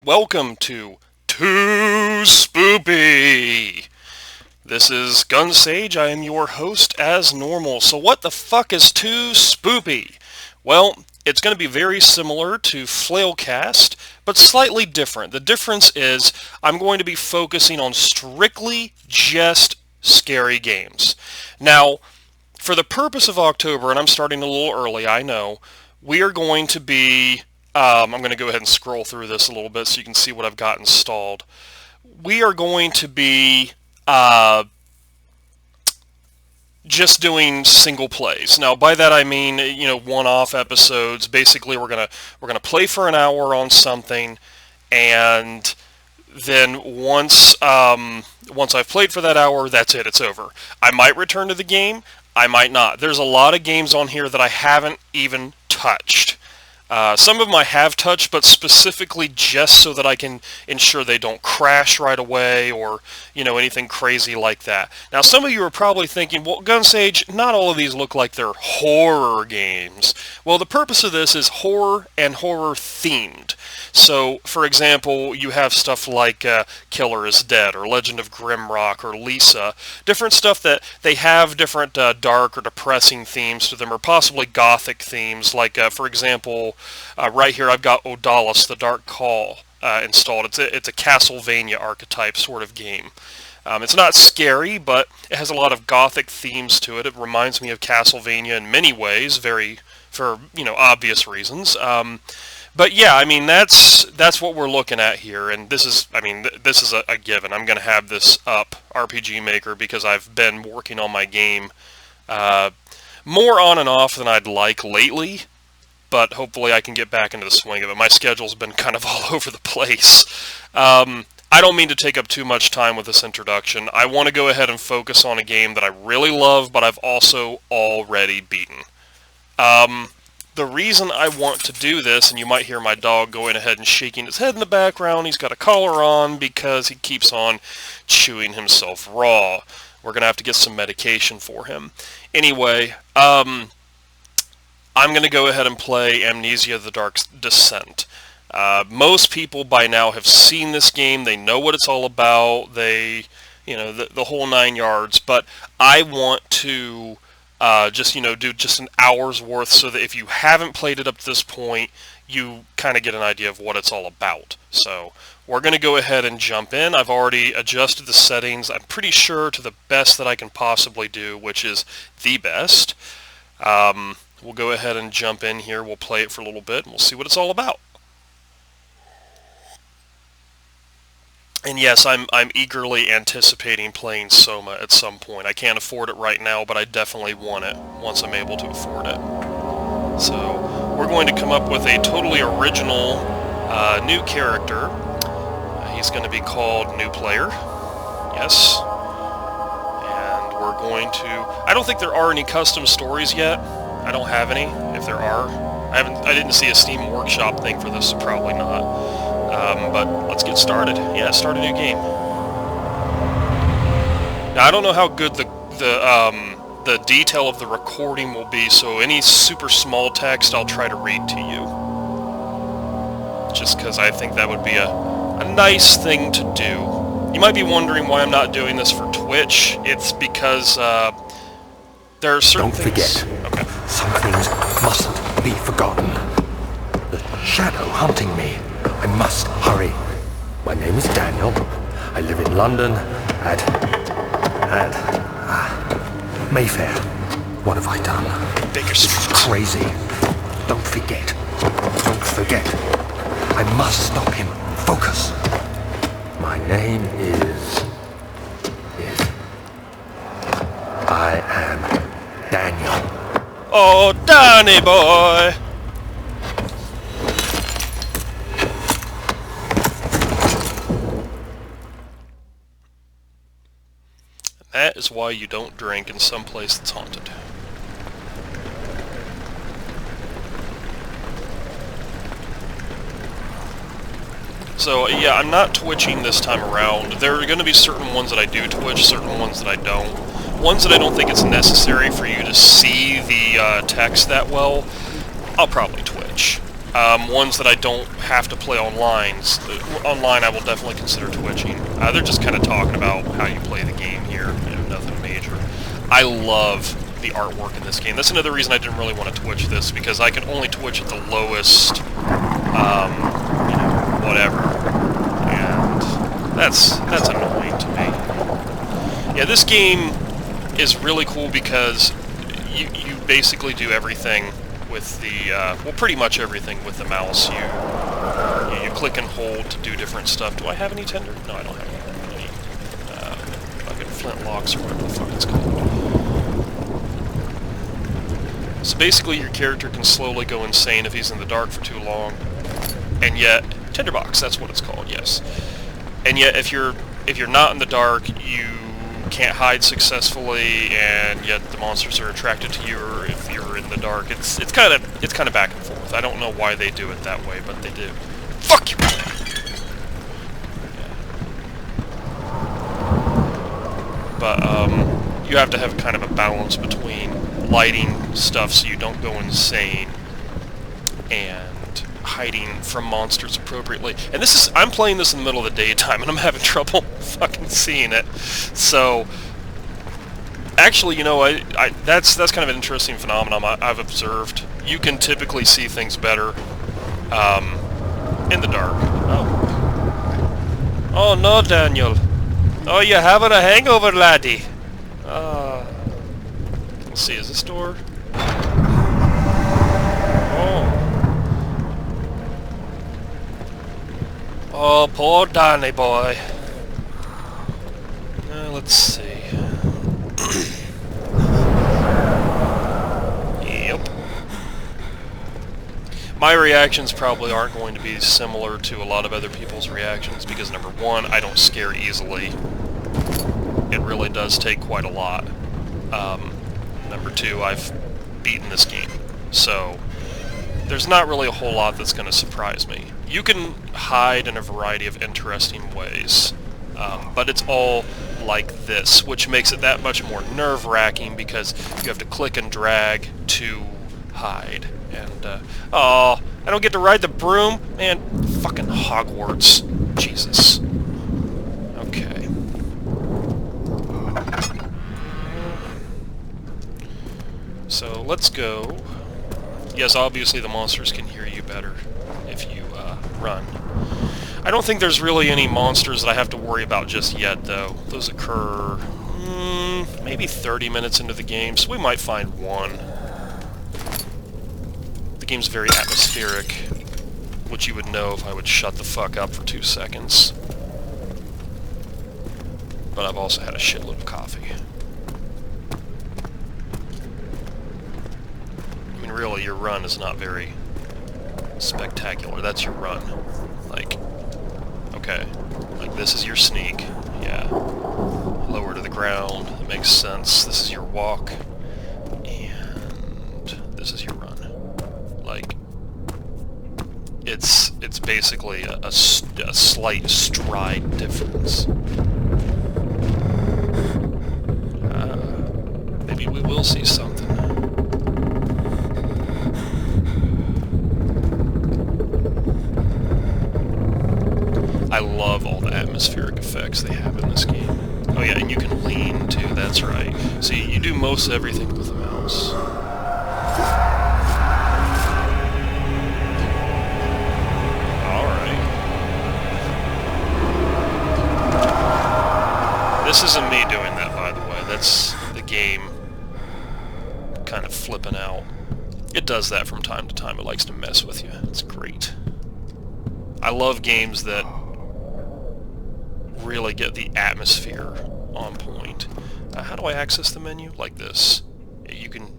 welcome to Too Spoopy. This is Gun Sage. I am your host as normal. So what the fuck is Too Spoopy? Well, it's going to be very similar to Flailcast, but slightly different. The difference is I'm going to be focusing on strictly just scary games. Now, for the purpose of October, and I'm starting a little early, I know, we are going to be I'm going to go ahead and scroll through this a little bit so you can see what I've got installed. We are going to be just doing single plays. Now, by that I mean, one-off episodes. Basically, we're gonna play for an hour on something, and then once I've played for that hour, that's it. It's over. I might return to the game. I might not. There's a lot of games on here that I haven't even touched. Some of them I have touched, but specifically just so that I can ensure they don't crash right away or, anything crazy like that. Now, some of you are probably thinking, well, Gun Sage, not all of these look like they're horror games. Well, the purpose of this is horror and horror themed. So, for example, you have stuff like Killer is Dead or Legend of Grimrock or Lisa. Different stuff that they have different dark or depressing themes to them, or possibly gothic themes. Like, for example, right here I've got Odalis, the Dark Call, installed. It's a Castlevania archetype sort of game. It's not scary, but it has a lot of gothic themes to it. It reminds me of Castlevania in many ways, for obvious reasons. But yeah, I mean that's what we're looking at here, and this is a given. I'm going to have this up, RPG Maker, because I've been working on my game more on and off than I'd like lately, but hopefully I can get back into the swing of it. My schedule's been kind of all over the place. I don't mean to take up too much time with this introduction. I want to go ahead and focus on a game that I really love, but I've also already beaten. The reason I want to do this, and you might hear my dog going ahead and shaking his head in the background, he's got a collar on because he keeps on chewing himself raw. We're going to have to get some medication for him. Anyway, I'm going to go ahead and play Amnesia: The Dark Descent. Most people by now have seen this game. They know what it's all about. The whole 9 yards. But I want to do just an hour's worth so that if you haven't played it up to this point, you kind of get an idea of what it's all about. So we're going to go ahead and jump in. I've already adjusted the settings, I'm pretty sure, to the best that I can possibly do, which is the best. We'll go ahead and jump in here. We'll play it for a little bit, and we'll see what it's all about. And yes, I'm eagerly anticipating playing Soma at some point. I can't afford it right now, but I definitely want it once I'm able to afford it. So we're going to come up with a totally original new character. He's going to be called New Player. Yes. And we're going to... I don't think there are any custom stories yet. I don't have any. If there are, I didn't see a Steam Workshop thing for this, so probably not. But let's get started. Yeah, start a new game. Now, I don't know how good the detail of the recording will be, so any super small text I'll try to read to you. Just because I think that would be a nice thing to do. You might be wondering why I'm not doing this for Twitch. It's because there are certain things... Don't forget. Okay. Some things mustn't be forgotten. The shadow hunting me. I must hurry. My name is Daniel. I live in London at Mayfair. What have I done? Baker This Street. is crazy. Don't forget. Don't forget. I must stop him. Focus. My name is... I am Daniel. Oh, Danny boy! That is why you don't drink in some place that's haunted. So, yeah, I'm not twitching this time around. There are going to be certain ones that I do twitch, certain ones that I don't. Ones that I don't think it's necessary for you to see the text that well, I'll probably twitch. Ones that I don't have to play online. Online I will definitely consider twitching. They're just kind of talking about how you play the game here, nothing major. I love the artwork in this game. That's another reason I didn't really want to Twitch this, because I can only Twitch at the lowest, whatever, and that's annoying to me. Yeah, this game is really cool because you basically do everything with the, well, pretty much everything with the mouse. You click and hold to do different stuff. Do I have any tender? No, I don't have any fucking flintlocks or whatever the fuck it's called. So basically your character can slowly go insane if he's in the dark for too long, and yet, tinderbox, that's what it's called, yes. And yet if you're not in the dark, you can't hide successfully, and yet the monsters are attracted to you, or if you're in the dark. It's kind of back and forth. I don't know why they do it that way, but they do. Fuck you! But you have to have kind of a balance between lighting stuff so you don't go insane and hiding from monsters appropriately. And I'm playing this in the middle of the daytime, and I'm having trouble fucking seeing it. So, actually, that's kind of an interesting phenomenon I've observed. You can typically see things better in the dark. Oh no, Daniel. Oh, you're having a hangover, laddie. Let's see, is this door? Oh, poor Danny boy. Let's see. Yep. My reactions probably aren't going to be similar to a lot of other people's reactions because, number one, I don't scare easily. It really does take quite a lot. Number two, I've beaten this game, so there's not really a whole lot that's going to surprise me. You can hide in a variety of interesting ways, but it's all like this, which makes it that much more nerve-wracking because you have to click and drag to hide. And, oh, I don't get to ride the broom? Man, fucking Hogwarts. Jesus. Okay. So, let's go. Yes, obviously the monsters can hear you better if you, run. I don't think there's really any monsters that I have to worry about just yet, though. Those occur, maybe 30 minutes into the game, so we might find one. The game's very atmospheric, which you would know if I would shut the fuck up for 2 seconds. But I've also had a shitload of coffee. I mean, really, your run is not very spectacular. That's your run. Like, okay. Like, this is your sneak. Yeah. Lower to the ground. That makes sense. This is your walk. And this is your run. Like, it's basically a slight stride difference. Maybe we will see something. I love all the atmospheric effects they have in this game. Oh yeah, and you can lean too, that's right. See, you do most everything with the mouse. Alright. This isn't me doing that, by the way. That's the game kind of flipping out. It does that from time to time. It likes to mess with you. It's great. I love games that really get the atmosphere on point. How do I access the menu? Like this. You can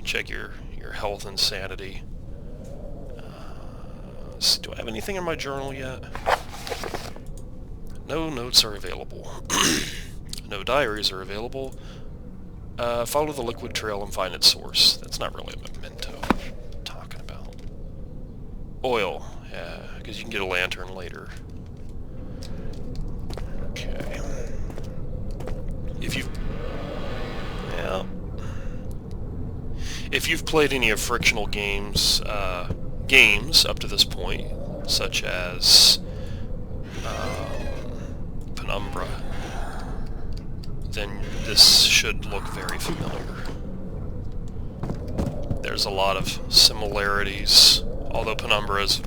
check your health and sanity. Do I have anything in my journal yet? No notes are available. No diaries are available. Follow the liquid trail and find its source. That's not really a memento. What am I talking about? Oil. Yeah, because you can get a lantern later. Okay. If you've played any of Frictional games, games up to this point, such as Penumbra, then this should look very familiar. There's a lot of similarities, although Penumbra is,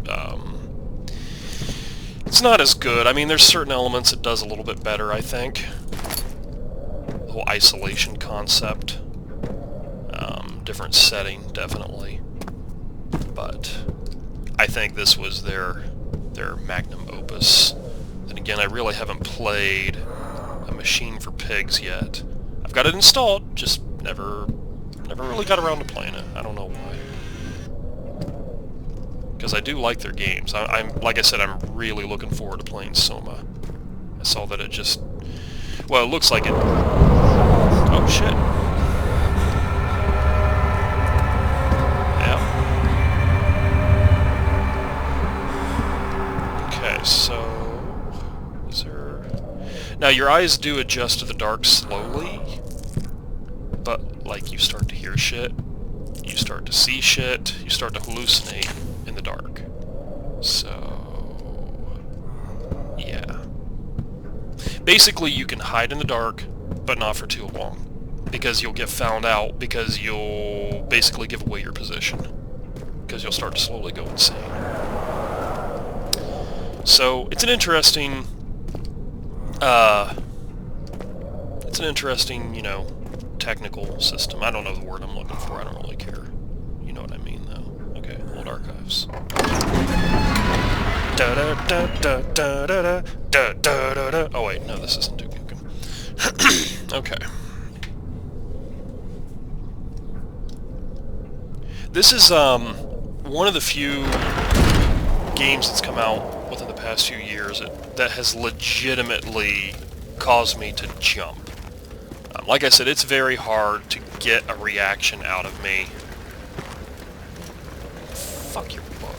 it's not as good. I mean, there's certain elements it does a little bit better, I think. The whole isolation concept. Different setting, definitely. But I think this was their magnum opus. And again, I really haven't played A Machine for Pigs yet. I've got it installed, just never really got around to playing it. I don't know why. Because I do like their games. I'm like I said, I'm really looking forward to playing Soma. I saw that it just... Well, it looks like it... Oh, shit. Yeah. Okay, so... Is there... Now, your eyes do adjust to the dark slowly, but, like, you start to hear shit, you start to see shit, you start to hallucinate in the dark. So... yeah. Basically, you can hide in the dark, but not for too long, because you'll get found out, because you'll basically give away your position, because you'll start to slowly go insane. So, it's an interesting, you know, technical system. I don't know the word I'm looking for, I don't really care. You know what I mean, though. Okay, old archives. Oh wait, no, this isn't Duke Nukem. Okay. This is one of the few games that's come out within the past few years that has legitimately caused me to jump. Like I said, it's very hard to get a reaction out of me. Fuck your book.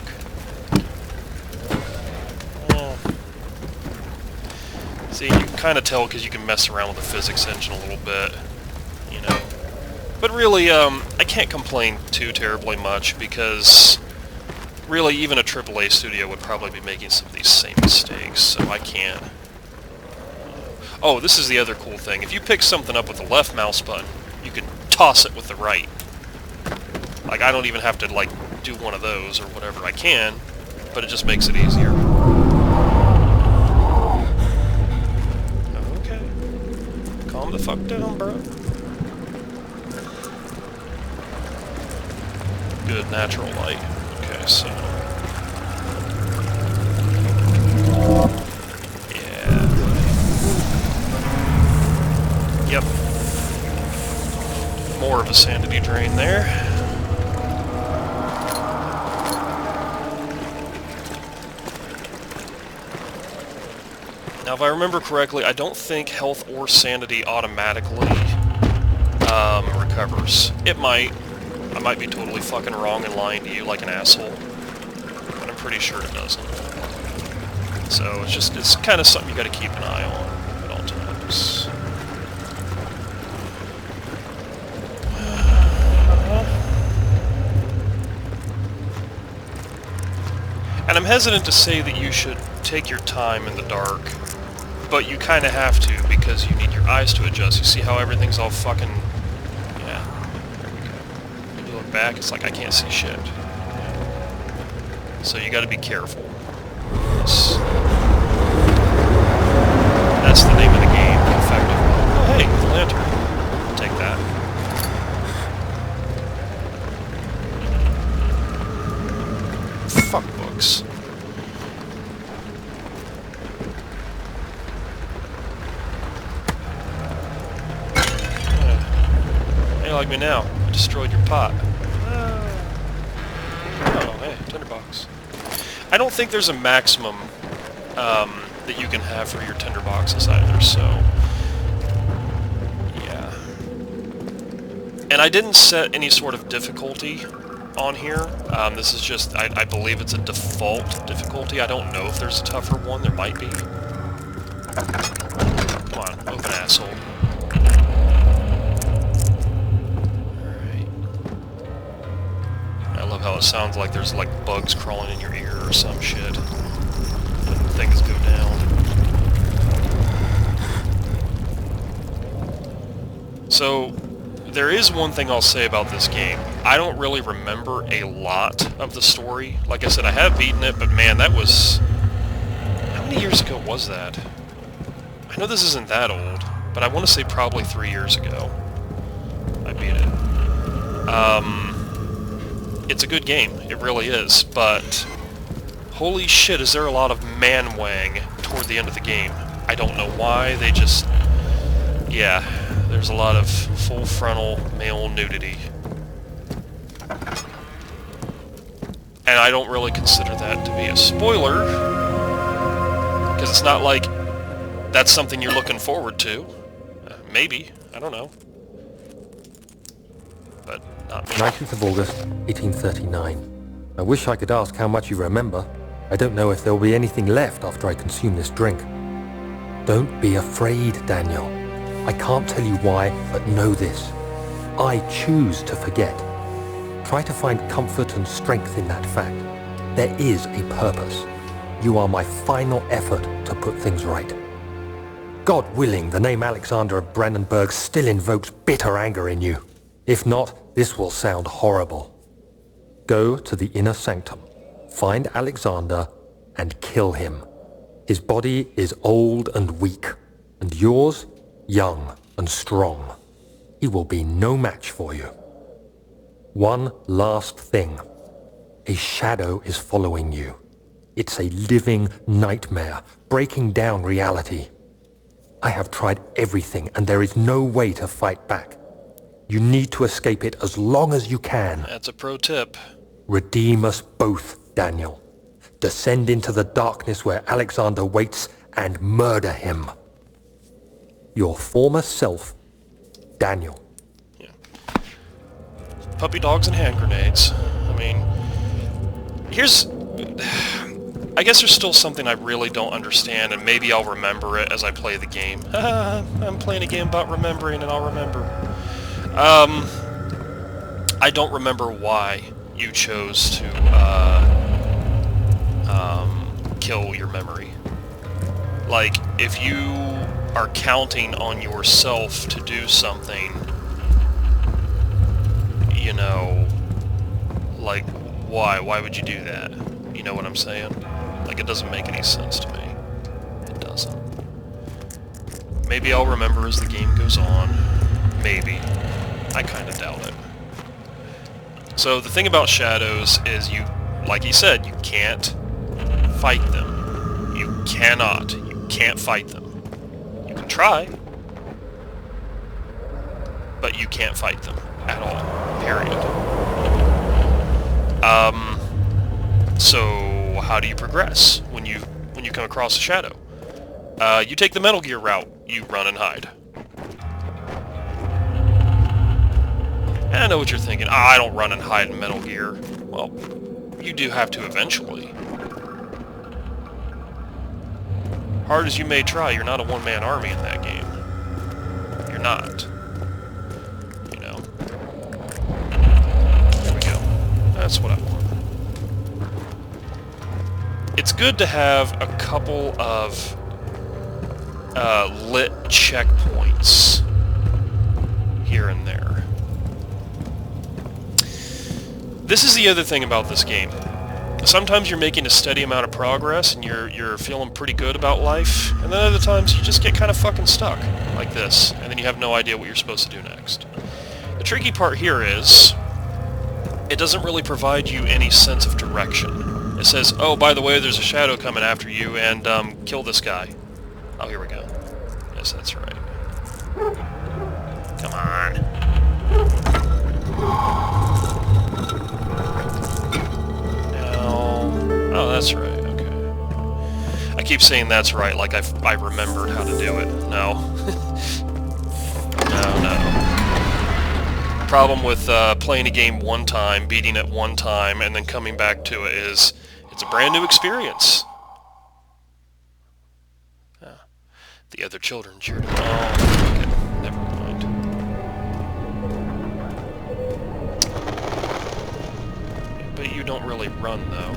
See, you can kind of tell because you can mess around with the physics engine a little bit, you know. But really, I can't complain too terribly much because really even a AAA studio would probably be making some of these same mistakes, so I can't. Oh, this is the other cool thing. If you pick something up with the left mouse button, you can toss it with the right. Like, I don't even have to, like, do one of those or whatever. I can, but it just makes it easier. Okay. Calm the fuck down, bro. Good natural light. Okay, so... yeah. Yep. More of a sanity drain there. Now, if I remember correctly, I don't think health or sanity automatically recovers. It might. I might be totally fucking wrong and lying to you like an asshole, but I'm pretty sure it doesn't. So it's kind of something you got to keep an eye on at all times. And I'm hesitant to say that you should take your time in the dark, but you kind of have to because you need your eyes to adjust. You see how everything's all fucking... yeah, there we go. When you look back, it's like I can't see shit. So you gotta be careful. That's the name of the game, effectively. Oh hey, the lantern. I'll take that. Fuck books. Hey, like me now. I destroyed your pot. Oh, hey, tinderbox. I don't think there's a maximum that you can have for your tinderboxes either, so... yeah. And I didn't set any sort of difficulty on here. This is just, I believe it's a default difficulty. I don't know if there's a tougher one. There might be. Come on, open asshole. Alright. I love how it almost sounds like there's like bugs crawling in your ear or some shit when things go down. So, there is one thing I'll say about this game. I don't really remember a lot of the story. Like I said, I have beaten it, but man, that was... How many years ago was that? I know this isn't that old, but I want to say probably 3 years ago I beat it. It's a good game, it really is, but holy shit, is there a lot of man-wang toward the end of the game. I don't know why, they just... Yeah, there's a lot of full frontal male nudity. And I don't really consider that to be a spoiler, because it's not like that's something you're looking forward to. Maybe, I don't know. But not me. 19th of August, 1839. I wish I could ask how much you remember. I don't know if there will be anything left after I consume this drink. Don't be afraid, Daniel. I can't tell you why, but know this. I choose to forget. Try to find comfort and strength in that fact. There is a purpose. You are my final effort to put things right. God willing, the name Alexander of Brandenburg still invokes bitter anger in you. If not, this will sound horrible. Go to the inner sanctum, find Alexander, and kill him. His body is old and weak, and yours, young and strong. He will be no match for you. One last thing. A shadow is following you. It's a living nightmare, breaking down reality. I have tried everything, and there is no way to fight back. You need to escape it as long as you can. That's a pro tip. Redeem us both, Daniel. Descend into the darkness where Alexander waits and murder him. Your former self, Daniel. Yeah. Puppy dogs and hand grenades. I mean, here's... I guess there's still something I really don't understand, and maybe I'll remember it as I play the game. I'm playing a game about remembering, and I'll remember. I don't remember why you chose to kill your memory. Like, if you are counting on yourself to do something, you know, like, why? Why would you do that? You know what I'm saying? Like, it doesn't make any sense to me. It doesn't. Maybe I'll remember as the game goes on. Maybe. I kind of doubt it. So, the thing about shadows is you, like he said, you can't fight them. You cannot. You can't fight them. You can try, but you can't fight them at all. Period. So how do you progress when you come across a shadow? You take the Metal Gear route. You run and hide. And I know what you're thinking. I don't run and hide in Metal Gear. Well, you do have to eventually. Hard as you may try, you're not a one-man army in that game. You're not. You know. There we go. That's what I want. It's good to have a couple of lit checkpoints here and there. This is the other thing about this game. Sometimes you're making a steady amount of progress and you're feeling pretty good about life, and then other times you just get kind of fucking stuck, like this, and then you have no idea what you're supposed to do next. The tricky part here is, it doesn't really provide you any sense of direction. It says, oh, by the way, there's a shadow coming after you, and kill this guy. Oh, here we go. Yes, that's right. Come on. No. Oh, that's right. Okay. I keep saying that's right, like I remembered how to do it. No. No. Problem with playing a game one time, beating it one time, and then coming back to it is it's a brand new experience. The other children cheered. Oh, okay. Never mind. But you you don't really run, though.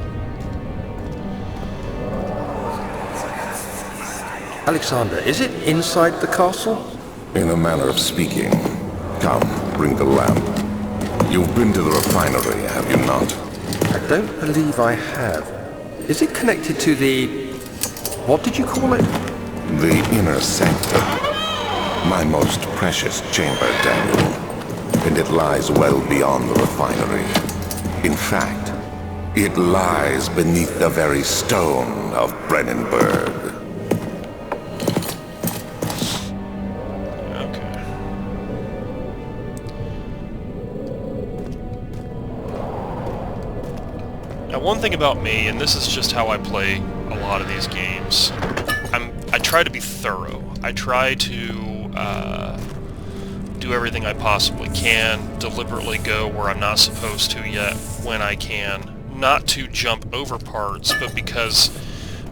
Alexander, is it inside the castle? In a manner of speaking. Come, bring the lamp. You've been to the refinery, have you not? I don't believe I have. Is it connected to the... what did you call it? The inner sanctum. My most precious chamber, Daniel. And it lies well beyond the refinery. In fact, it lies beneath the very stone of Brennenburg. Now, one thing about me, and this is just how I play a lot of these games, I try to be thorough. I try to do everything I possibly can, deliberately go where I'm not supposed to yet when I can. Not to jump over parts, but because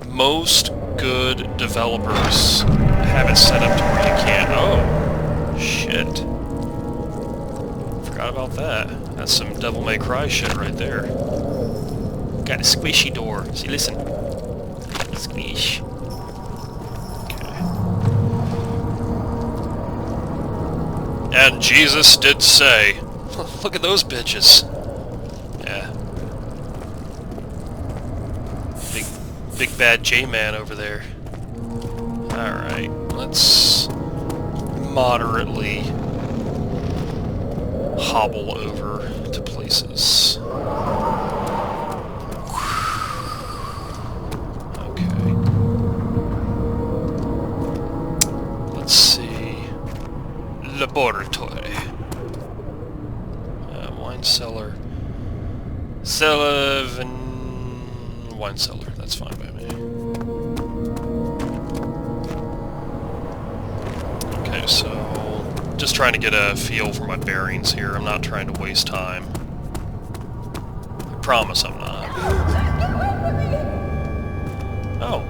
most good developers have it set up to where you can't. Oh, shit. Forgot about that. That's some Devil May Cry shit right there. Got a squishy door. See, listen. Squish. Okay. And Jesus did say, look at those bitches. Yeah. Big bad J-Man over there. Alright, let's moderately hobble over to places. Laboratory. Wine cellar. Wine cellar. That's fine by me. Okay, so just trying to get a feel for my bearings here. I'm not trying to waste time. I promise I'm not. Oh.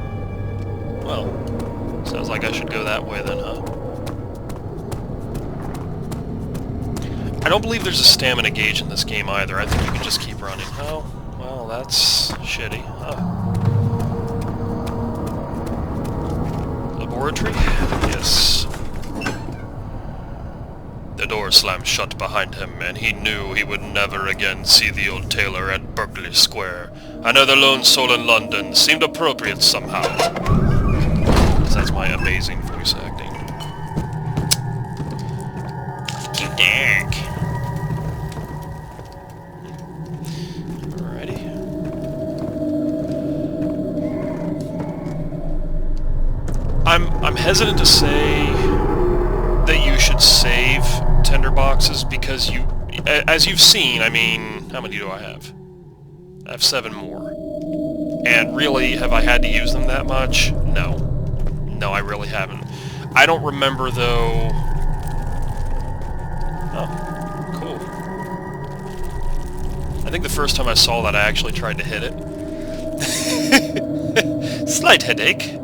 Well, sounds like I should go that way then, huh? I don't believe there's a stamina gauge in this game either. I think you can just keep running. Oh, well, that's shitty. Huh. Laboratory? Yes. The door slammed shut behind him, and he knew he would never again see the old tailor at Berkeley Square. Another lone soul in London seemed appropriate somehow. That's my amazing voice acting. Too dark. I'm hesitant to say that you should save tinderboxes because you, as you've seen, I mean, how many do I have? I have 7 more. And really, have I had to use them that much? No. No, I really haven't. I don't remember, though... Oh, cool. I think the first time I saw that, I actually tried to hit it. Slight headache.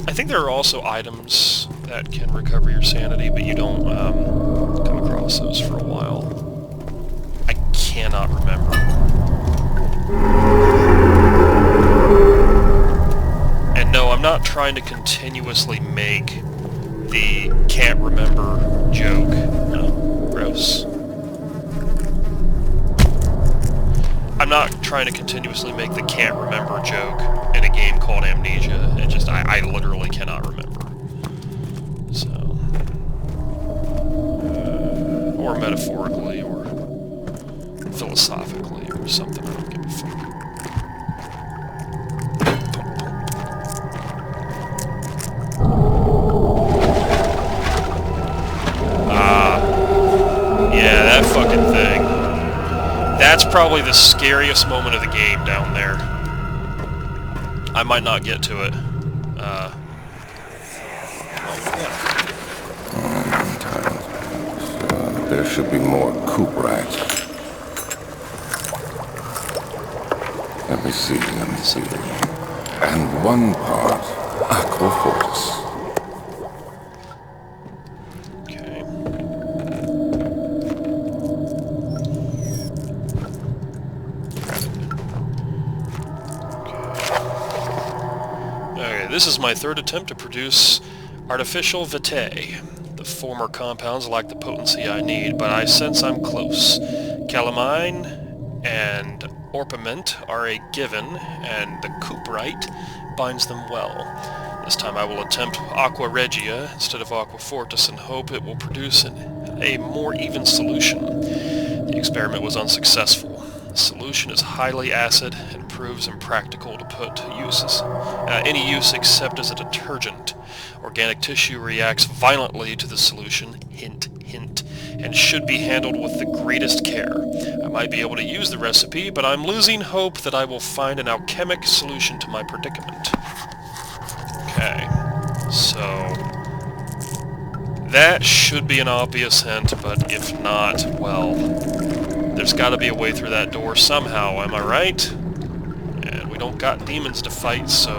I think there are also items that can recover your sanity, but you don't come across those for a while. I cannot remember. And no, I'm not trying to continuously make the can't remember joke. No, gross. I'm not trying to continuously make the can't remember joke in a game called Amnesia. It just, I literally cannot remember. So, or metaphorically, or philosophically, or something. I don't give a fuck. Yeah, that fucking thing. That's probably the scariest moment of the game down there. I might not get to it. There should be more coop racks. Let me see. And one part aquafortis. This is my third attempt to produce artificial vitae. The former compounds lack the potency I need, but I sense I'm close. Calamine and orpiment are a given, and the cuprite binds them well. This time I will attempt aqua regia instead of aqua fortis and hope it will produce a more even solution. The experiment was unsuccessful. The solution is highly acid and proves impractical to put to any use except as a detergent. Organic tissue reacts violently to the solution, hint, hint, and should be handled with the greatest care. I might be able to use the recipe, but I'm losing hope that I will find an alchemic solution to my predicament. Okay, so that should be an obvious hint, but if not, well, there's got to be a way through that door somehow, am I right? And we don't got demons to fight, so...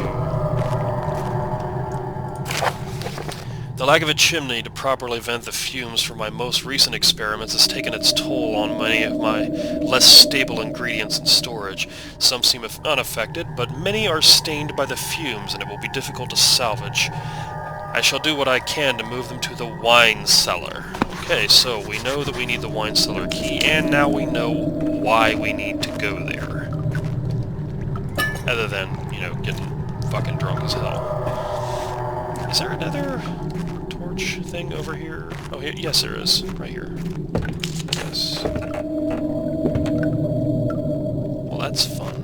The lack of a chimney to properly vent the fumes from my most recent experiments has taken its toll on many of my less stable ingredients in storage. Some seem unaffected, but many are stained by the fumes, and it will be difficult to salvage. I shall do what I can to move them to the wine cellar. Okay, so we know that we need the wine cellar key, and now we know why we need to go there. Other than, you know, getting fucking drunk as hell. Is there another torch thing over here? Oh, yes there is. Right here. Yes. Well, that's fun.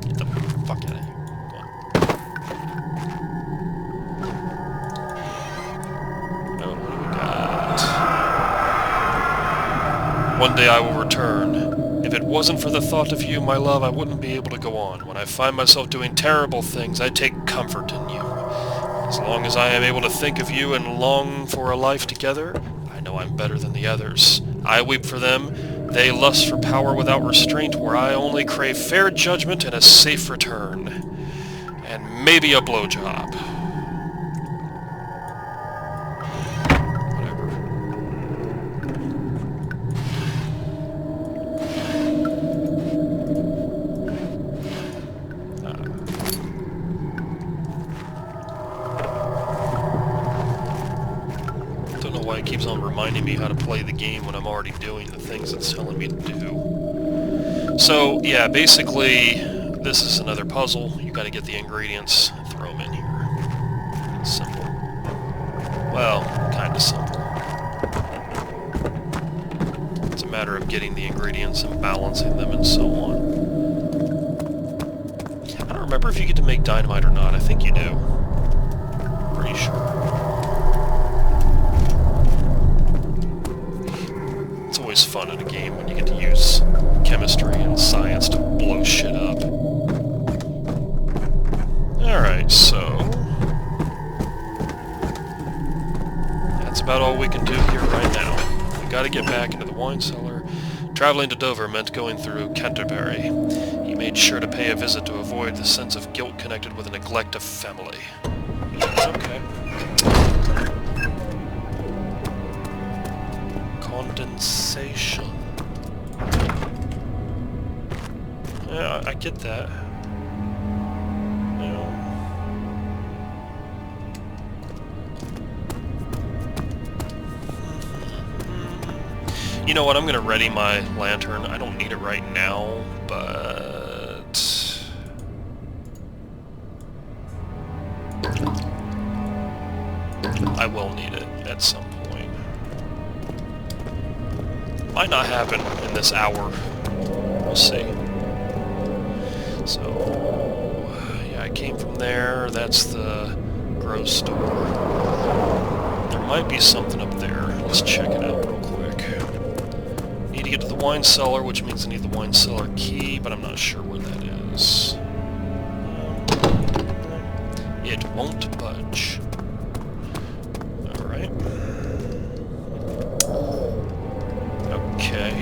Get the fuck out of here. One day I will return. If it wasn't for the thought of you, my love, I wouldn't be able to go on. When I find myself doing terrible things, I take comfort in you. As long as I am able to think of you and long for a life together, I know I'm better than the others. I weep for them. They lust for power without restraint, where I only crave fair judgment and a safe return. And maybe a blowjob. It keeps on reminding me how to play the game when I'm already doing the things it's telling me to do. So, yeah, basically, this is another puzzle. You gotta get the ingredients, throw them in here. It's simple. Well, kinda simple. It's a matter of getting the ingredients and balancing them and so on. I don't remember if you get to make dynamite or not. I think you do. Pretty sure. Always fun in a game when you get to use chemistry and science to blow shit up. Alright, so... that's about all we can do here right now. We gotta get back into the wine cellar. Traveling to Dover meant going through Canterbury. He made sure to pay a visit to avoid the sense of guilt connected with the neglect of family. Okay. Condensation. Yeah, I get that. You know what, I'm gonna ready my lantern. I don't need it right now, but... I will need it at some point. Might not happen in this hour. We'll see. So, yeah, I came from there. That's the grocery store. There might be something up there. Let's check it out real quick. Need to get to the wine cellar, which means I need the wine cellar key, but I'm not sure where that is. It won't budge. Alright. Okay.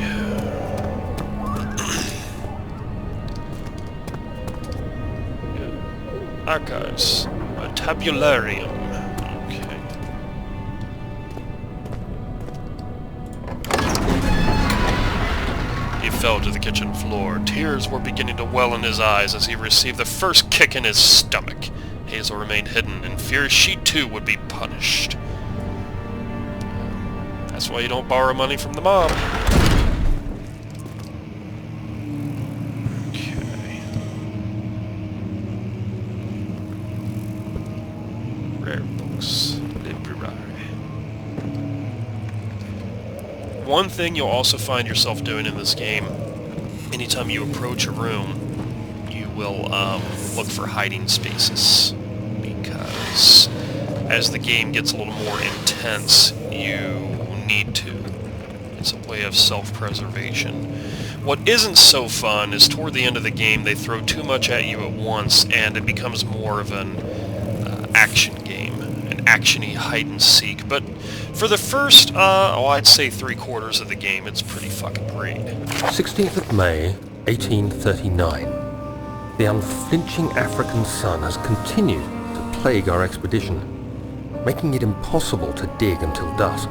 Archives. A tabularium. Okay. He fell to the kitchen floor. Tears were beginning to well in his eyes as he received the first kick in his stomach. Hazel remained hidden in fear she too would be punished. That's why you don't borrow money from the mob. Okay. Rare books. Library. One thing you'll also find yourself doing in this game, anytime you approach a room, you will look for hiding spaces, because as the game gets a little more intense, you need to. It's a way of self-preservation. What isn't so fun is toward the end of the game they throw too much at you at once and it becomes more of an action game, an action-y hide-and-seek. But for the first, I'd say 3/4 of the game, it's pretty fucking great. 16th of May, 1839. The unflinching African sun has continued to plague our expedition, making it impossible to dig until dusk.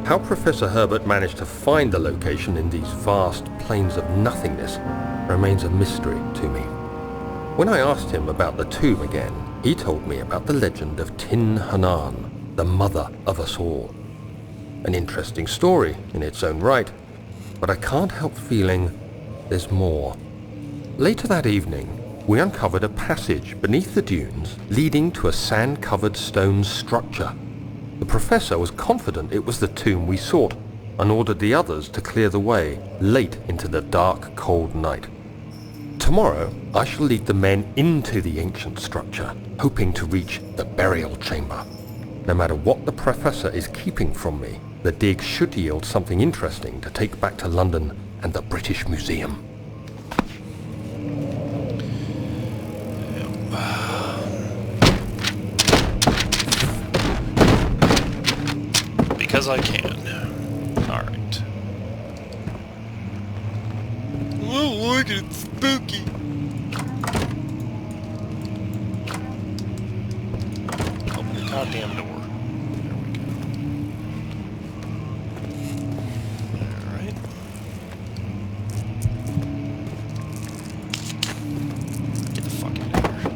How Professor Herbert managed to find the location in these vast plains of nothingness remains a mystery to me. When I asked him about the tomb again, he told me about the legend of Tin Hanan, the mother of us all. An interesting story in its own right, but I can't help feeling there's more. Later that evening, we uncovered a passage beneath the dunes leading to a sand-covered stone structure. The professor was confident it was the tomb we sought and ordered the others to clear the way late into the dark, cold night. Tomorrow, I shall lead the men into the ancient structure, hoping to reach the burial chamber. No matter what the professor is keeping from me, the dig should yield something interesting to take back to London and the British Museum. Because I can. Alright. Oh, look, it's spooky. Open the goddamn door. There we go. Alright. Get the fuck out of here.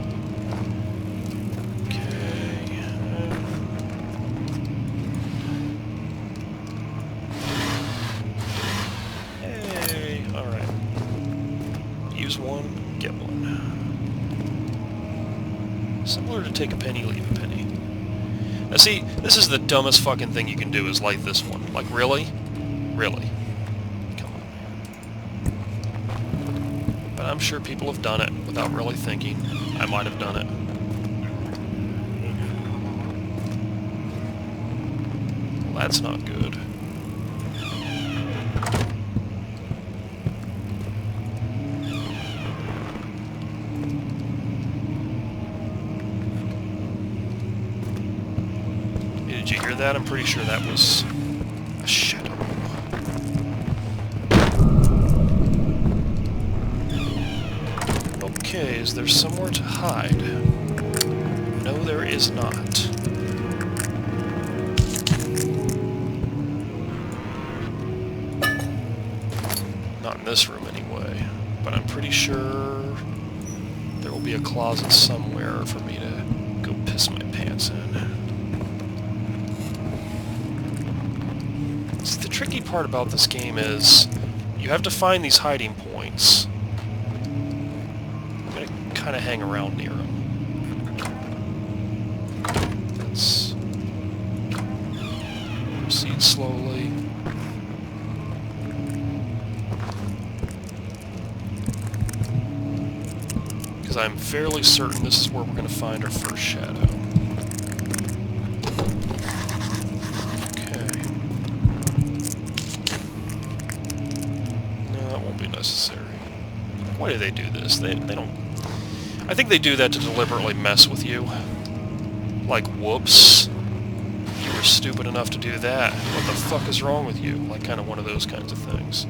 One, get one. Similar to take a penny, leave a penny. Now see, this is the dumbest fucking thing you can do, is light this one. Like, really? Really? Come on, man. But I'm sure people have done it without really thinking. I might have done it. Well, that's not good. Did you hear that? I'm pretty sure that was a shadow. Okay, is there somewhere to hide? No, there is not. Not in this room anyway, but I'm pretty sure there will be a closet somewhere for me to go piss my pants in. The tricky part about this game is you have to find these hiding points. I'm going to kind of hang around near them. Let's proceed slowly. Because I'm fairly certain this is where we're going to find our first shadow. Necessary. Why do they do this? They don't... I think they do that to deliberately mess with you. Like, whoops. You were stupid enough to do that. What the fuck is wrong with you? Like, kind of one of those kinds of things.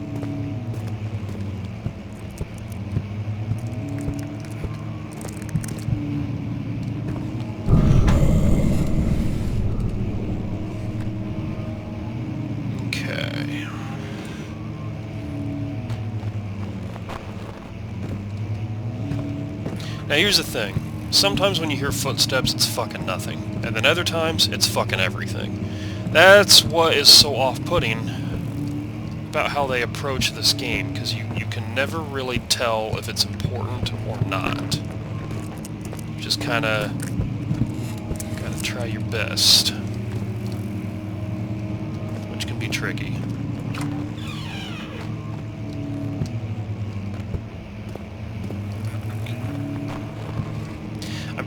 Now here's the thing. Sometimes when you hear footsteps, it's fucking nothing. And then other times, it's fucking everything. That's what is so off-putting about how they approach this game, because you can never really tell if it's important or not. You just kinda gotta try your best. Which can be tricky.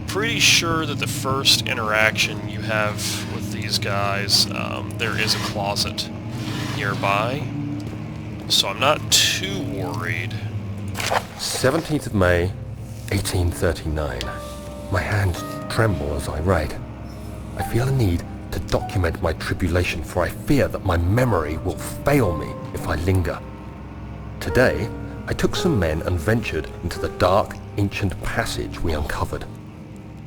Pretty sure that the first interaction you have with these guys, there is a closet nearby, so I'm not too worried. 17th of May, 1839. My hands tremble as I write. I feel a need to document my tribulation, for I fear that my memory will fail me if I linger. Today, I took some men and ventured into the dark, ancient passage we uncovered.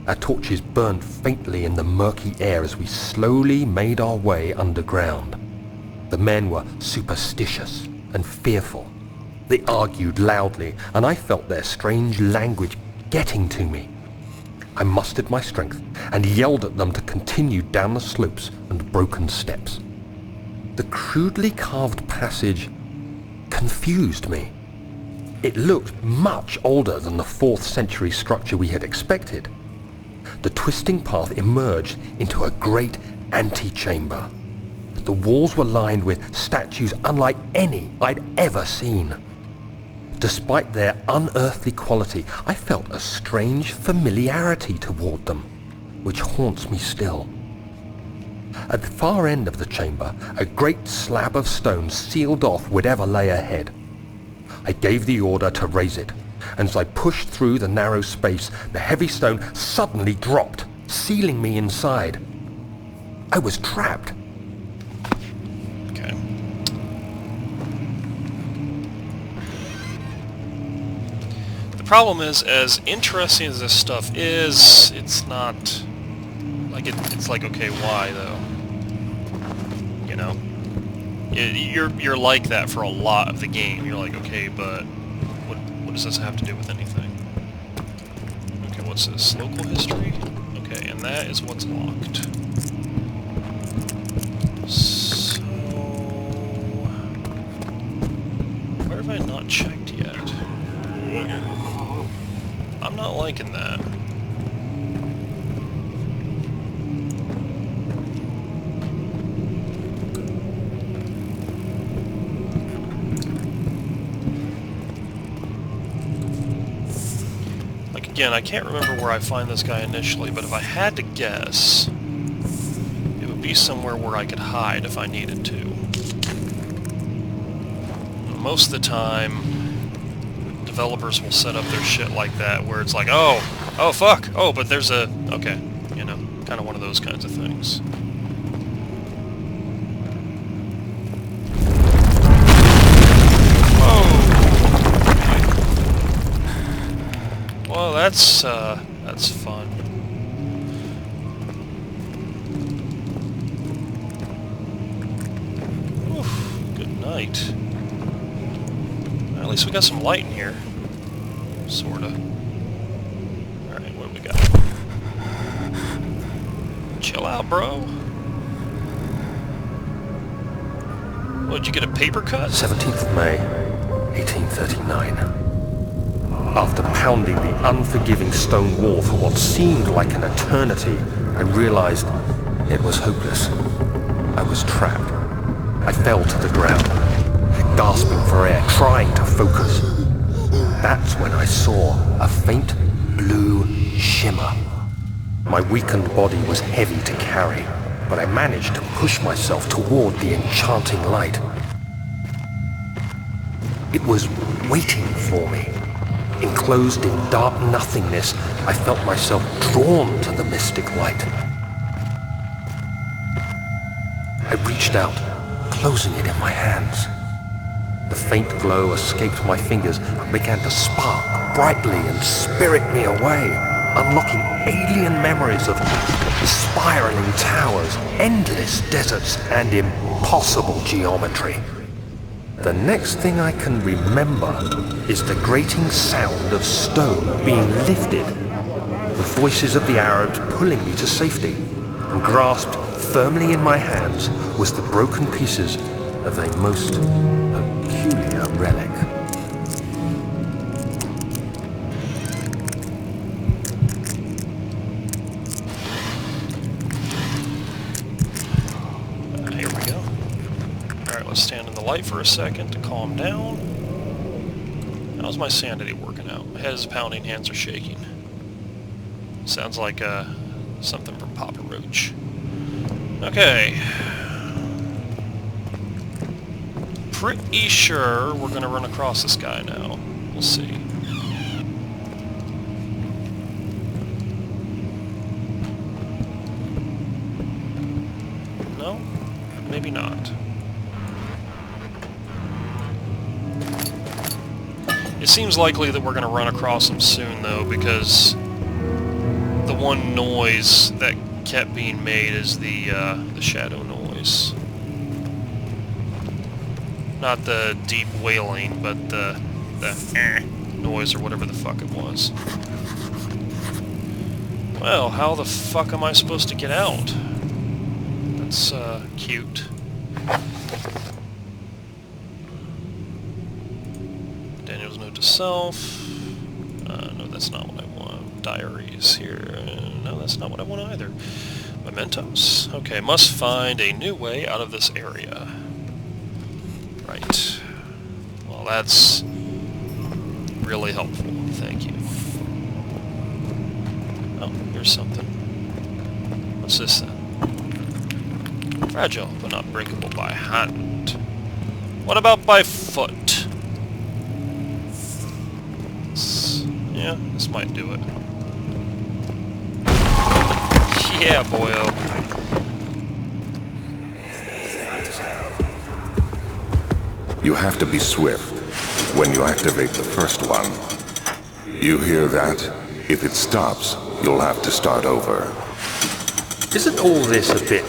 Our torches burned faintly in the murky air as we slowly made our way underground. The men were superstitious and fearful. They argued loudly, and I felt their strange language getting to me. I mustered my strength and yelled at them to continue down the slopes and broken steps. The crudely carved passage confused me. It looked much older than the 4th century structure we had expected. The twisting path emerged into a great antechamber. The walls were lined with statues unlike any I'd ever seen. Despite their unearthly quality, I felt a strange familiarity toward them, which haunts me still. At the far end of the chamber, a great slab of stone sealed off whatever lay ahead. I gave the order to raise it, and as I pushed through the narrow space, the heavy stone suddenly dropped, sealing me inside. I was trapped. Okay. The problem is, as interesting as this stuff is, it's not... like, it's like, okay, why, though? You know? You're like that for a lot of the game. You're like, okay, but... what does this have to do with anything? Okay, what's this? Local history? Okay, and that is what's locked. So... where have I not checked yet? I'm not liking that. Again, I can't remember where I find this guy initially, but if I had to guess, it would be somewhere where I could hide if I needed to. Most of the time, developers will set up their shit like that, where it's like, oh fuck, oh, but there's a, okay, you know, kind of one of those kinds of things. Well, that's fun. Oof, good night. Well, at least we got some light in here. Sorta. Alright, what do we got? Chill out, bro. What, did you get a paper cut? 17th of May, 1839. After pounding the unforgiving stone wall for what seemed like an eternity, I realized it was hopeless. I was trapped. I fell to the ground, gasping for air, trying to focus. That's when I saw a faint blue shimmer. My weakened body was heavy to carry, but I managed to push myself toward the enchanting light. It was waiting for me. Enclosed in dark nothingness, I felt myself drawn to the mystic light. I reached out, closing it in my hands. The faint glow escaped my fingers and began to spark brightly and spirit me away, unlocking alien memories of spiraling towers, endless deserts, and impossible geometry. The next thing I can remember is the grating sound of stone being lifted. the voices of the Arabs pulling me to safety, and grasped firmly in my hands was the broken pieces of a most peculiar relic. Here we go. Alright, let's stand in the light for a second to calm down. How's my sanity working out? My head is pounding, hands are shaking. Sounds like something from Papa Roach. Okay. Pretty sure we're gonna run across this guy now. We'll see. No? Maybe not. It seems likely that we're gonna run across him soon, though, because the one noise that kept being made is the shadow noise. Not the deep wailing, but the noise or whatever the fuck it was. Well, how the fuck am I supposed to get out? That's cute. Daniel's note to self. No, that's not what I want. Diaries here. No, that's not what I want either. Mementos. Okay, must find a new way out of this area. Right. Well, that's really helpful. Thank you. Oh, here's something. What's this then? Fragile, but not breakable by hand. What about by foot? Yeah, this might do it. Yeah, boyo. You have to be swift when you activate the first one. You hear that? If it stops, you'll have to start over. Isn't all this a bit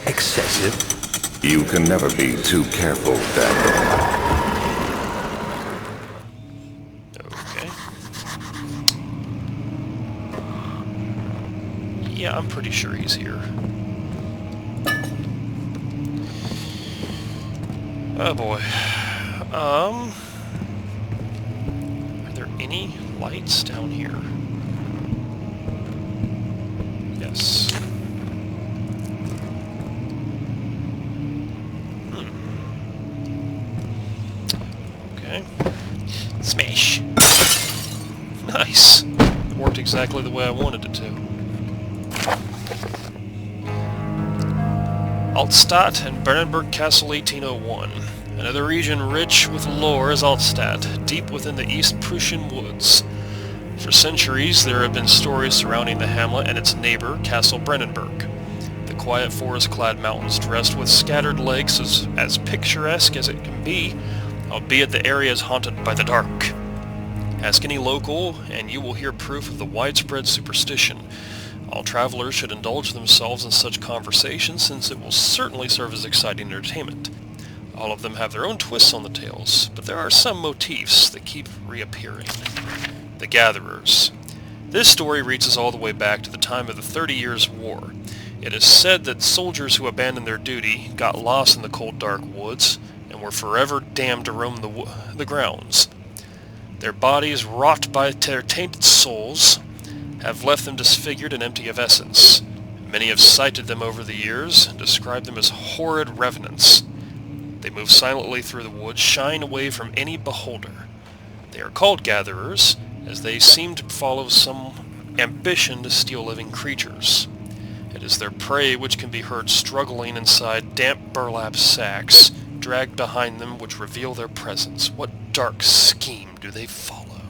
excessive? You can never be too careful, Daniel. Okay. Yeah, I'm pretty sure he's here. Oh boy. Are there any lights down here? Yes. Okay. Smash. Nice. It worked exactly the way I wanted it to. Altstadt and Brandenburg Castle 1801. Another region rich with lore is Altstadt, deep within the East Prussian woods. For centuries, there have been stories surrounding the hamlet and its neighbor, Castle Brandenburg. The quiet forest-clad mountains dressed with scattered lakes as picturesque as it can be, albeit the area is haunted by the dark. Ask any local, and you will hear proof of the widespread superstition. All travelers should indulge themselves in such conversation, since it will certainly serve as exciting entertainment. All of them have their own twists on the tales, but there are some motifs that keep reappearing. The Gatherers. This story reaches all the way back to the time of the 30 Years' War. It is said that soldiers who abandoned their duty got lost in the cold dark woods and were forever damned to roam the grounds. Their bodies, wrought by their tainted souls, have left them disfigured and empty of essence. Many have cited them over the years and described them as horrid revenants. They move silently through the woods, shying away from any beholder. They are called Gatherers, as they seem to follow some ambition to steal living creatures. It is their prey which can be heard struggling inside damp burlap sacks, dragged behind them, which reveal their presence. What dark scheme do they follow?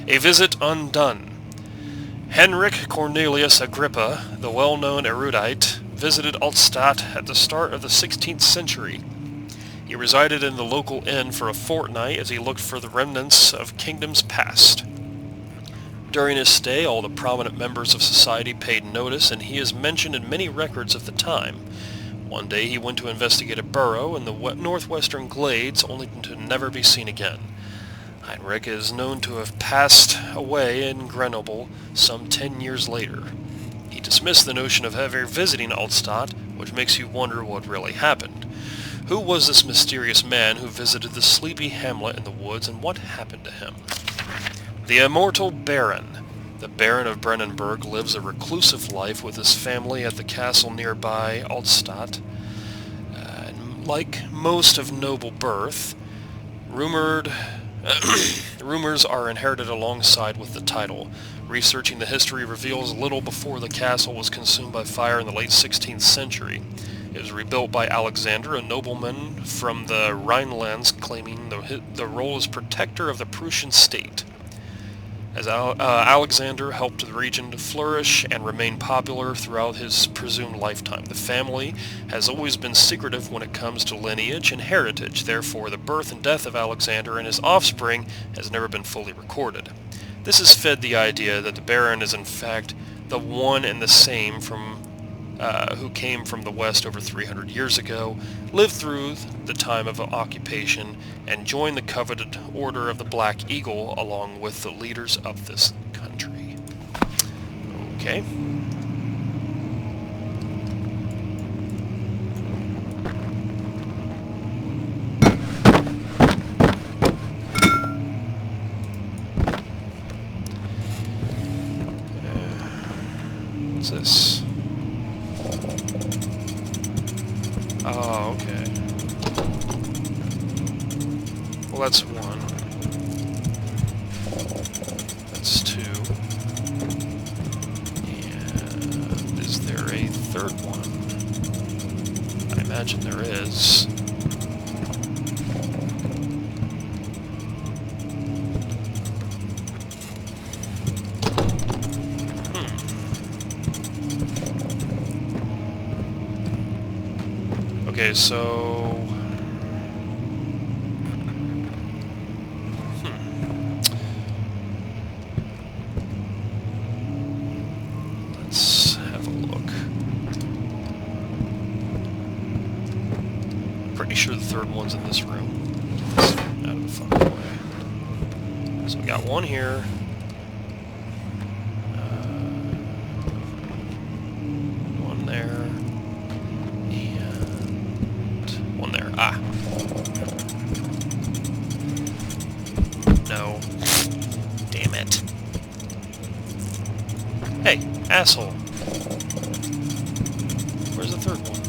A visit undone. Henrik Cornelius Agrippa, the well-known erudite, visited Altstadt at the start of the 16th century. He resided in the local inn for a fortnight as he looked for the remnants of kingdoms past. During his stay, all the prominent members of society paid notice, and he is mentioned in many records of the time. One day he went to investigate a burrow in the northwestern glades, only to never be seen again. Heinrich is known to have passed away in Grenoble some 10 years later. He dismissed the notion of ever visiting Altstadt, which makes you wonder what really happened. Who was this mysterious man who visited the sleepy hamlet in the woods, and what happened to him? The immortal Baron. The Baron of Brennenburg lives a reclusive life with his family at the castle nearby Altstadt. Like most of noble birth, rumors are inherited alongside with the title. Researching the history reveals little before the castle was consumed by fire in the late 16th century. It was rebuilt by Alexander, a nobleman from the Rhinelands, claiming the role as protector of the Prussian state. As Alexander helped the region to flourish and remain popular throughout his presumed lifetime. The family has always been secretive when it comes to lineage and heritage. Therefore, the birth and death of Alexander and his offspring has never been fully recorded. This has fed the idea that the Baron is in fact the one and the same who came from the West over 300 years ago, lived through the time of occupation, and joined the coveted Order of the Black Eagle along with the leaders of this country. Okay. What's this? Oh, okay. Well, that's one. That's two. And is there a third one? I imagine there is. Okay, so... Let's have a look. Pretty sure the third one's in this room. Get this out of the fucking way. So we got one here. One there. One there. Ah. No. Damn it. Hey, asshole. Where's the third one?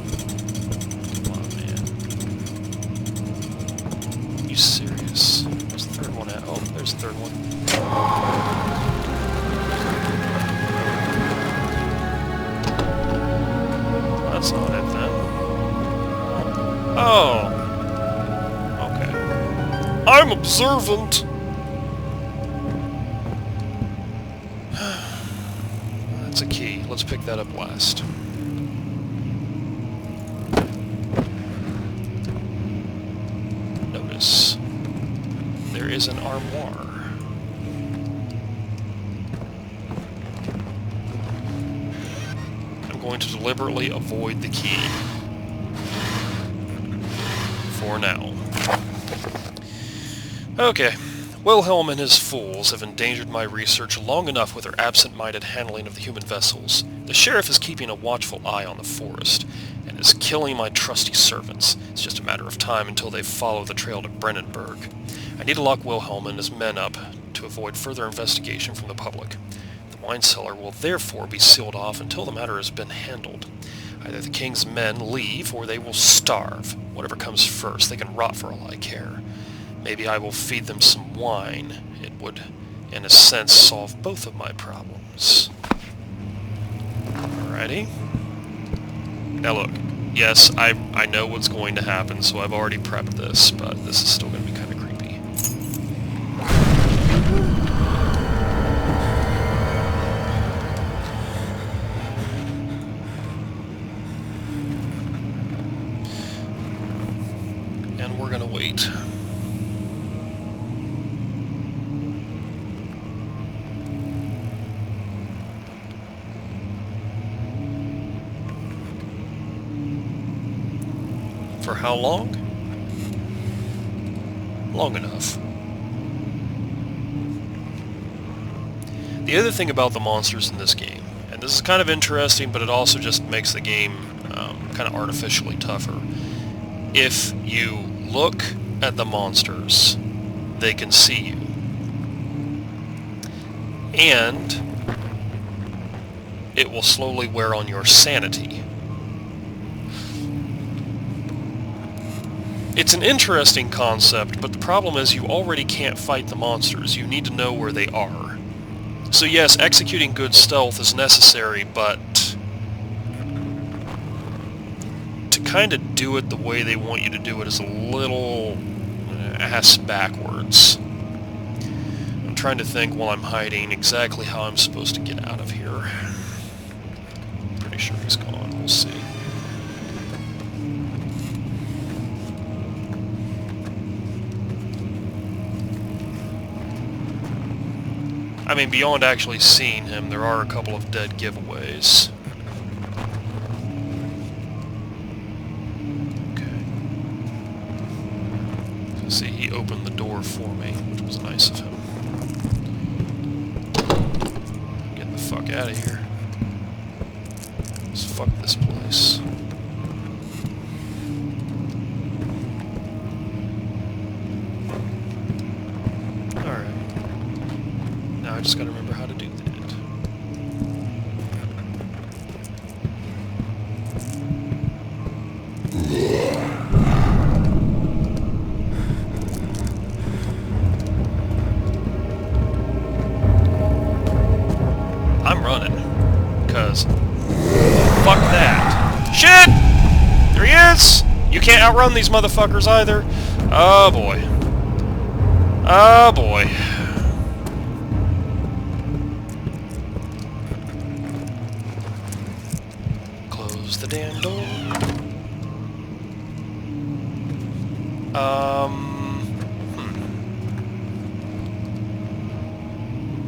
Come on, man. You serious? Where's the third one at? Oh, there's the third one. Well, that's not it then. Oh. Okay. I'm observant! That's a key. Let's pick that up last. Notice. There is an armoire. I'm going to deliberately avoid the key. For now. Okay. Wilhelm and his fools have endangered my research long enough with their absent-minded handling of the human vessels. The sheriff is keeping a watchful eye on the forest, and is killing my trusty servants. It's just a matter of time until they follow the trail to Brennenburg. I need to lock Wilhelm and his men up to avoid further investigation from the public. The wine cellar will therefore be sealed off until the matter has been handled. Either the king's men leave, or they will starve. Whatever comes first, they can rot for all I care. Maybe I will feed them some wine. It would, in a sense, solve both of my problems. Alrighty. Now look, yes, I know what's going to happen, so I've already prepped this, but this is still going to be kind of creepy. And we're going to wait. For how long? Long enough. The other thing about the monsters in this game, and this is kind of interesting, but it also just makes the game kind of artificially tougher. If you look at the monsters, they can see you. And it will slowly wear on your sanity. It's an interesting concept, but the problem is you already can't fight the monsters. You need to know where they are. So yes, executing good stealth is necessary, but to kind of do it the way they want you to do it is a little ass backwards. I'm trying to think while I'm hiding exactly how I'm supposed to get out of here. Pretty sure he's gone. We'll see. I mean, beyond actually seeing him, there are a couple of dead giveaways. Okay. So see, he opened the door for me, which was nice of him. Get the fuck out of here. Let's fuck this place. I just gotta remember how to do that. I'm running, cause fuck that. Shit! There he is! You can't outrun these motherfuckers either. Oh boy. Oh boy. The damn door.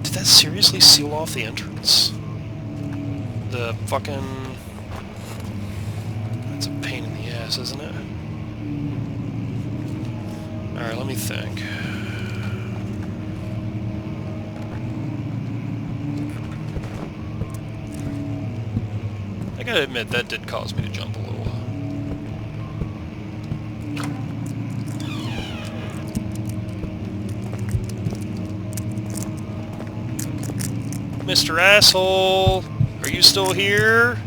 Did that seriously seal off the entrance? The fucking... That's a pain in the ass, isn't it? Alright, let me think. I gotta admit, that did cause me to jump a little. Mr. Asshole! Are you still here?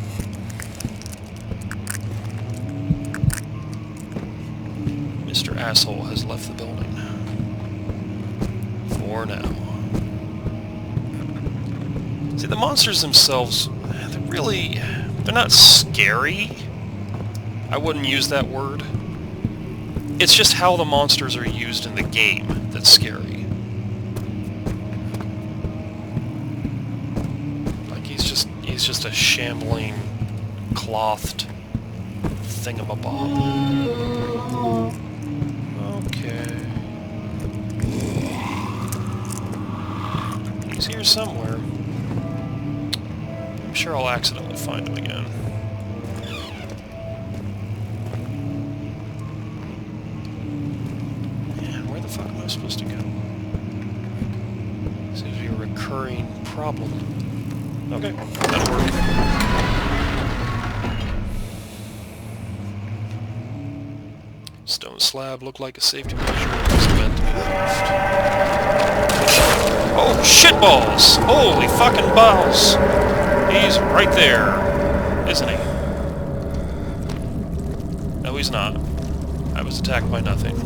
Mr. Asshole has left the building. For now. See, the monsters themselves, they're really... They're not scary. I wouldn't use that word. It's just how the monsters are used in the game that's scary. Like he's just a shambling, clothed thingamabob. Okay. He's here somewhere. I'm sure I'll accidentally find him again. Man, where the fuck am I supposed to go? Seems to be a recurring problem. Okay, that'll work. Stone slab looked like a safety measure. It was meant to be removed. Oh, shitballs! Holy fucking balls! He's right there, isn't he? No, he's not. I was attacked by nothing.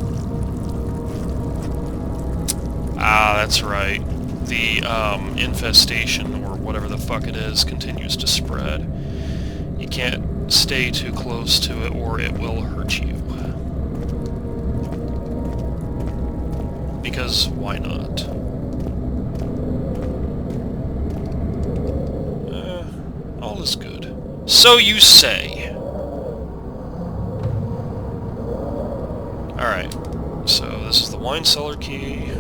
Ah, that's right. The infestation, or whatever the fuck it is, continues to spread. You can't stay too close to it or it will hurt you. Because why not? All is good. So you say. Alright. So this is the wine cellar key.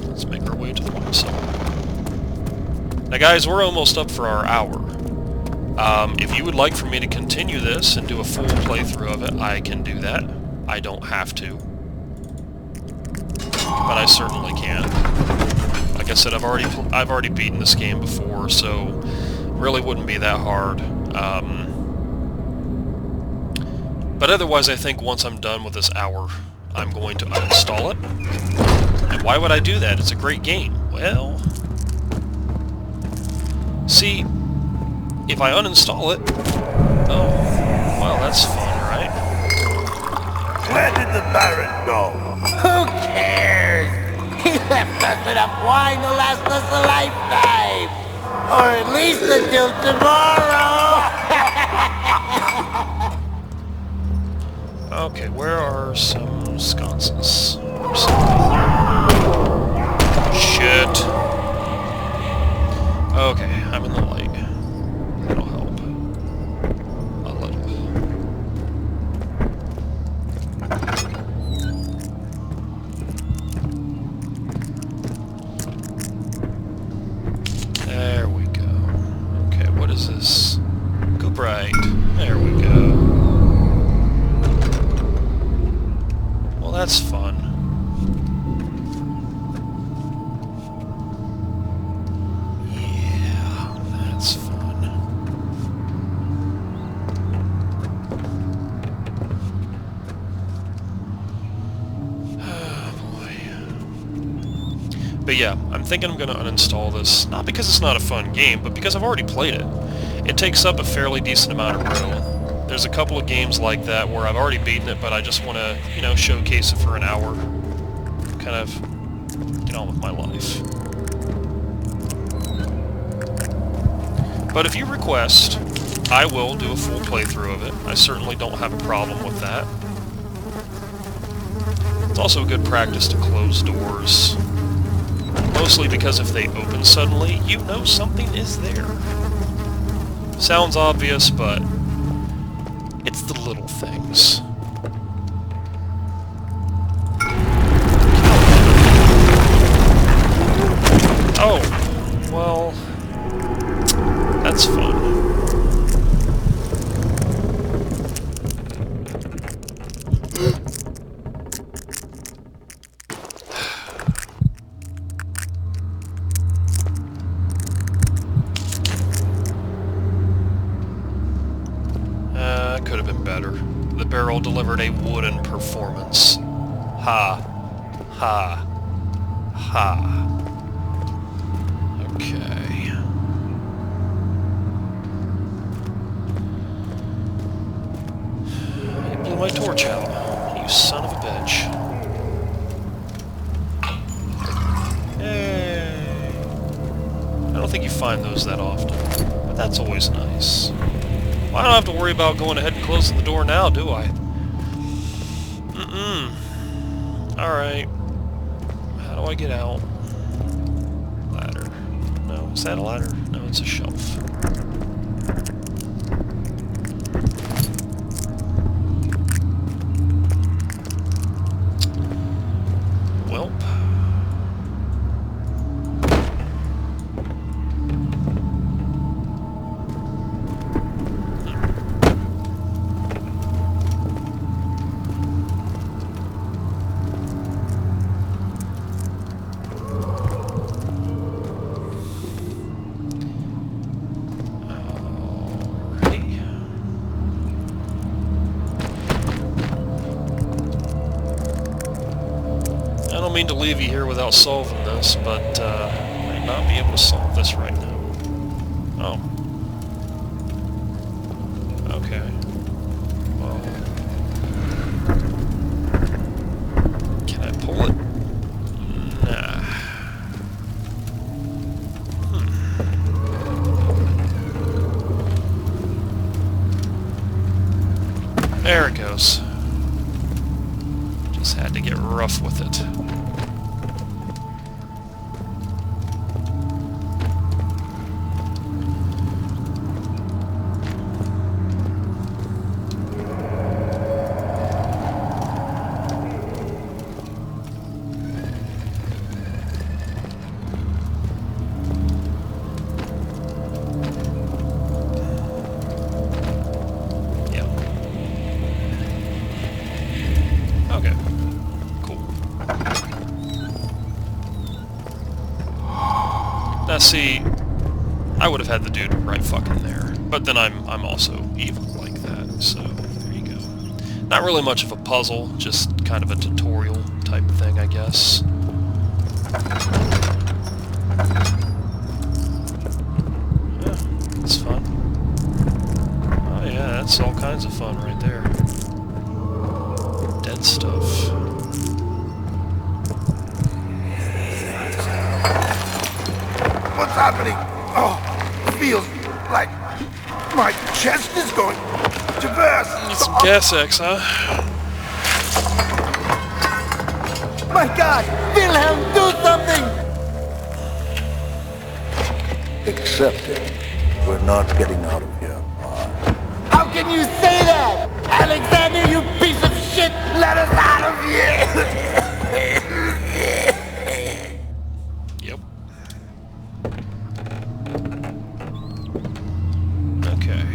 Let's make our way to the wine cellar. Now guys, we're almost up for our hour. If you would like for me to continue this and do a full playthrough of it, I can do that. I don't have to. but I certainly can. Like I said, I've already beaten this game before, so really wouldn't be that hard. But otherwise, I think once I'm done with this hour, I'm going to uninstall it. And why would I do that? It's a great game. Well, see, if I uninstall it, oh, well, that's fun, right? Where did the Baron go? Who cares? He left us enough wine to last us a lifetime! Or at least until tomorrow! Okay, where are some sconces? Or something? Shit. Okay, I'm in the light. That'll help. A little. There we go. Okay, what is this? Go bright. There we go. Well, that's fun. Yeah, that's fun. Oh, boy. But yeah, I'm thinking I'm going to uninstall this, not because it's not a fun game, but because I've already played it. It takes up a fairly decent amount of room. There's a couple of games like that where I've already beaten it, but I just want to, you know, showcase it for an hour. Kind of get on with my life. But if you request, I will do a full playthrough of it. I certainly don't have a problem with that. It's also a good practice to close doors. Mostly because if they open suddenly, you know something is there. Sounds obvious, but it's the little things. Oh, well, that's fun. Could have been better. The barrel delivered a wooden performance. Ha. Ha. Ha. Okay. You blew my torch out, you son of a bitch. Yay. I don't think you find those that often, but that's always nice. Well, I don't have to worry about going ahead and closing the door now, do I? Alright. How do I get out? Ladder. No, is that a ladder? No, it's a shelf. Welp. I don't mean to leave you here without solving this, but I might not be able to solve this right now. Oh. Okay. Well... Can I pull it? Nah. There it goes. Just had to get rough with it. Okay. Cool. see, I would have had the dude right fucking there. But then I'm also evil like that, so there you go. Not really much of a puzzle, just kind of a tutorial type thing, I guess. Yeah, it's fun. Oh yeah, that's all kinds of fun right there. Dead stuff. What's happening? Oh, feels like my chest is going to burst. Need some gas X, huh? My God! Wilhelm, do something! Accept it. We're not getting out of here. How can you say that? Alexander, you piece of shit! Let us out of here! Yep. Okay.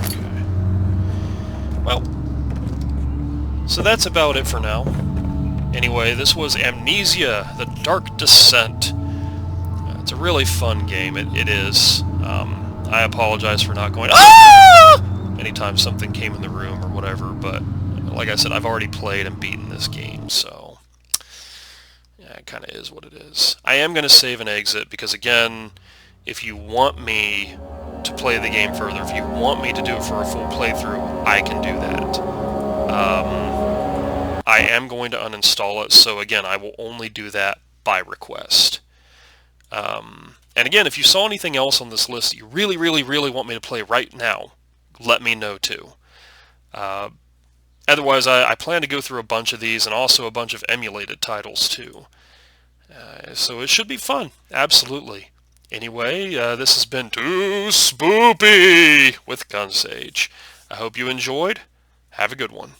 Okay. Well, so that's about it for now. Anyway, this was Amnesia, The Dark Descent. It's a really fun game, it is. I apologize for not going "Ah!" anytime something came in the room or whatever, but like I said, I've already played and beaten this game, so yeah, it kind of is what it is. I am going to save and exit because, again, if you want me to play the game further, if you want me to do it for a full playthrough, I can do that. I am going to uninstall it, so again, I will only do that by request. And again, if you saw anything else on this list that you really, really, really want me to play right now, let me know too. Otherwise, I plan to go through a bunch of these and also a bunch of emulated titles too. So it should be fun, absolutely. Anyway, this has been Too Spoopy with Gunsage. I hope you enjoyed. Have a good one.